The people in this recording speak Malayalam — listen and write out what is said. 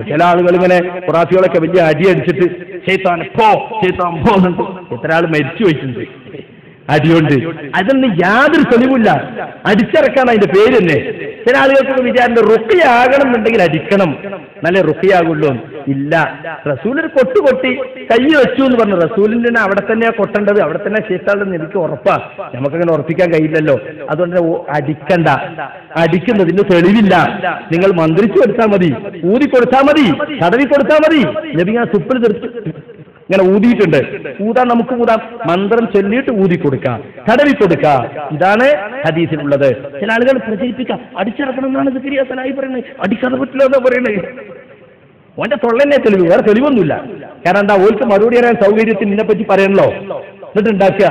ചില ആളുകൾ ഇങ്ങനെ ഖുറാഫികളൊക്കെ വലിയ അടിയടിച്ചിട്ട് ശൈത്താൻ പോ എത്ര ആൾ മരിച്ചു വെച്ചിട്ടുണ്ട് അടിയുണ്ട്. അതൊന്നും യാതൊരു തെളിവില്ല, അടിച്ചിറക്കാൻ അതിന്റെ പേര് തന്നെ. ചില ആളുകൾക്ക് വിചാരിച്ച റുഖിയാകണം എന്നുണ്ടെങ്കിൽ അടിക്കണം, നല്ല റുഖിയാകുള്ളൂ. ഇല്ല, റസൂൽ ഒരു കൊട്ടി കൈ വെച്ചു എന്ന് പറഞ്ഞു. റസൂലിന്റെ അവിടെ തന്നെയാ കൊട്ടേണ്ടത്, അവിടെ തന്നെ ശൈത്താനെന്ന് എനിക്ക് ഉറപ്പാ. നമുക്കങ്ങനെ ഉറപ്പിക്കാൻ കഴിയില്ലല്ലോ. അതുകൊണ്ട് അടിക്കണ്ട, അടിക്കുന്നതിന് തെളിവില്ല. നിങ്ങൾ മന്ത്രിച്ചു കൊടുത്താൽ മതി, ഊതി കൊടുത്താൽ മതി, തടവി കൊടുത്താൽ മതി. നബി ഞാൻ തുപ്പിൽ തീർത്ത് ഇങ്ങനെ ഊതിയിട്ടുണ്ട്. ഊതാൻ നമുക്ക് ഊതാം, മന്ത്രം ചൊല്ലിയിട്ട് ഊതി കൊടുക്കാം, തടവി കൊടുക്കാം. ഇതാണ് ഹദീസിലുള്ളത്. ചില ആളുകൾ പ്രചരിപ്പിക്കാം, അടിച്ചിറക്കണം എന്നാണ് സിക്കരിയ സലാഹി പറയുന്നത്, അടിക്കാതെ പറ്റില്ല എന്നാ പറയുന്നത്. ഓന്റെ തൊള്ളന്നെ തെളിവ്, വേറെ തെളിവൊന്നുമില്ല. കാരണം എന്താ, ഓൾക്ക് മറുപടി അറിയാൻ സൗകര്യത്തിന് ഇതിനെപ്പറ്റി പറയണല്ലോ, എന്നിട്ട് ഉണ്ടാക്കുക.